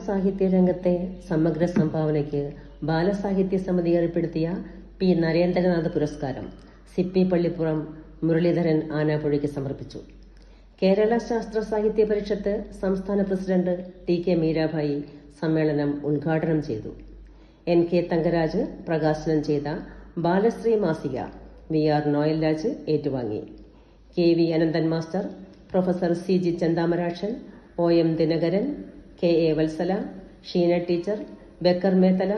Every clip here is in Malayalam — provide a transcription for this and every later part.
ബാലസാഹിത്യ രംഗത്തെ സമഗ്ര സംഭാവനയ്ക്ക് ബാലസാഹിത്യ സമിതി ഏർപ്പെടുത്തിയ പി നരേന്ദ്രനാഥ് പുരസ്കാരം സിപ്പി പള്ളിപ്പുറം മുരളീധരൻ ആനാപ്പുഴയ്ക്ക് സമർപ്പിച്ചു. കേരള ശാസ്ത്ര സാഹിത്യ പരിഷത്ത് സംസ്ഥാന പ്രസിഡന്റ് ടി കെ മീരാഭായി സമ്മേളനം ഉദ്ഘാടനം ചെയ്തു. എൻ കെ തങ്കരാജ് പ്രകാശനം ചെയ്ത ബാലശ്രീ മാസിക വി ആർ നോയൽ രാജ് ഏറ്റുവാങ്ങി. K V Ananthan master, professor C G Chenthamarakshan, O M Dinakaran, K A Valsala, Sheena teacher, Bakkar Methala,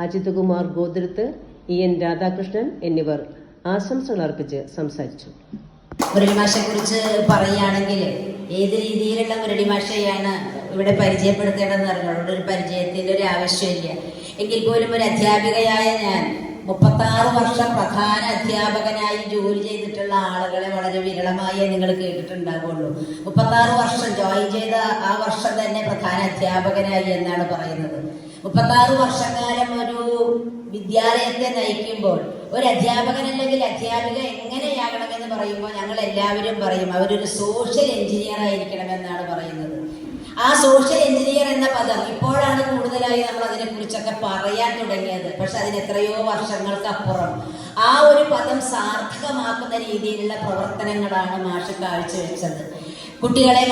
Ajith Kumar Gothirath, E N Radhakrishnan എന്നിവർ ആശംസകൾ അർപ്പിച്ച് സംസാരിച്ചു. മുരളിമാഷയെ കുറിച്ച് പറയുകയാണെങ്കിൽ ഏത് രീതിയിലുള്ള മുരളിമാഷയാണ് ഇവിടെ പരിചയപ്പെടുത്തേണ്ടതെന്ന് അറിഞ്ഞുകൊണ്ട് ഒരു പരിചയത്തിന്റെ ഒരു ആവശ്യമില്ല. എങ്കിൽ പോലും ഒരു അധ്യാപികയായ ഞാൻ 36 വർഷം പ്രധാന അധ്യാപകനായി ജോലി ചെയ്തിട്ടുള്ള ആളുകളെ വളരെ വിരളമായി നിങ്ങൾ കേട്ടിട്ടുണ്ടാവുള്ളൂ. 36 വർഷം ജോയിൻ ചെയ്ത ആ വർഷം തന്നെ പ്രധാന അധ്യാപകനായി എന്നാണ് പറയുന്നത്. 36 വർഷക്കാലം ഒരു വിദ്യാലയത്തെ നയിക്കുമ്പോൾ ഒരു അധ്യാപകൻ അല്ലെങ്കിൽ അധ്യാപിക എങ്ങനെയാകണമെന്ന് പറയുമ്പോൾ ഞങ്ങൾ എല്ലാവരും പറയും അവരൊരു സോഷ്യൽ എഞ്ചിനീയർ ആയിരിക്കണമെന്നാണ് പറയുന്നത്. ആ സോഷ്യൽ എഞ്ചിനീയർ എന്ന പദം ഇപ്പോഴാണ് കൂടുതലായി നമ്മൾ അതിനെ കുറിച്ചൊക്കെ പറയാൻ തുടങ്ങിയത്. പക്ഷെ അതിന് എത്രയോ വർഷങ്ങൾക്കപ്പുറം ആ ഒരു പദം സാർത്ഥകമാക്കുന്ന രീതിയിലുള്ള പ്രവർത്തനങ്ങളാണ് മാഷ് കാഴ്ചവെച്ചത്. കുട്ടികളെ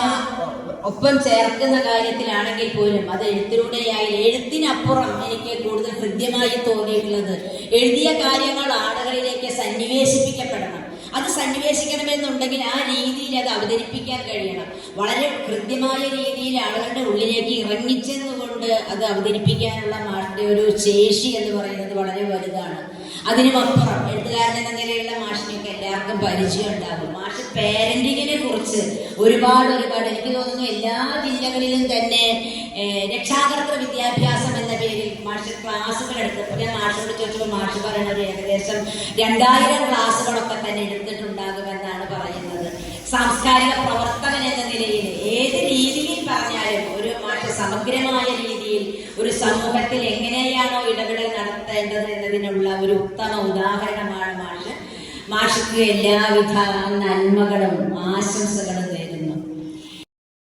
ഒപ്പം ചേർക്കുന്ന കാര്യത്തിലാണെങ്കിൽ പോലും അത് എഴുത്തിലൂടെയായി എഴുത്തിനപ്പുറം എനിക്ക് കൂടുതൽ ഹൃദ്യമായി തോന്നിയിട്ടുള്ളത് എഴുതിയ കാര്യങ്ങൾ ആളുകളിലേക്ക് സന്നിവേശിപ്പിക്കപ്പെടണം. അത് സന്നിവേശിക്കണമെന്നുണ്ടെങ്കിൽ ആ രീതിയിൽ അത് അവതരിപ്പിക്കാൻ കഴിയണം. വളരെ കൃത്യമായ രീതിയിൽ ആളുകളുടെ ഉള്ളിലേക്ക് ഇറങ്ങിച്ചെന്നുകൊണ്ട് അത് അവതരിപ്പിക്കാനുള്ള മാഷിന്റെ ഒരു ശേഷി എന്ന് പറയുന്നത് വളരെ വലുതാണ്. അതിനുമപ്പുറം എഴുത്തുകാരൻ എന്ന നിലയിലുള്ള മാഷിനൊക്കെ എല്ലാവർക്കും പരിചയം ഉണ്ടാകും. മാഷ് പേരന്റിങ്ങിനെ കുറിച്ച് ഒരുപാട് എനിക്ക് തോന്നുന്നു എല്ലാ ജില്ലകളിലും തന്നെ രക്ഷാകർതൃ വിദ്യാഭ്യാസം എന്ന പേരിൽ മാഷ് ക്ലാസ്സുകൾ എടുത്തപ്പോൾ ഞാൻ മാഷിനോട് ചോദിച്ചപ്പോൾ മാഷ് പറയുന്നത് ഏകദേശം 2000 ക്ലാസ്സുകളൊക്കെ തന്നെ എടുത്തിട്ടുണ്ടാകുമെന്നാണ് പറയുന്നത്. സാംസ്കാരിക പ്രവർത്തകൻ എന്ന നിലയിൽ ഏത് രീതിയിൽ പറഞ്ഞാലും ഒരു മാഷ് സമഗ്രമായ രീതിയിൽ ഒരു സമൂഹത്തിൽ എങ്ങനെയാണോ ഇടപെടൽ നടത്തേണ്ടത് എന്നതിനുള്ള ഒരു ഉത്തമ ഉദാഹരണമാണ് മാഷ്. മാഷിക്ക് എല്ലാവിധ നന്മകളും ആശംസകളും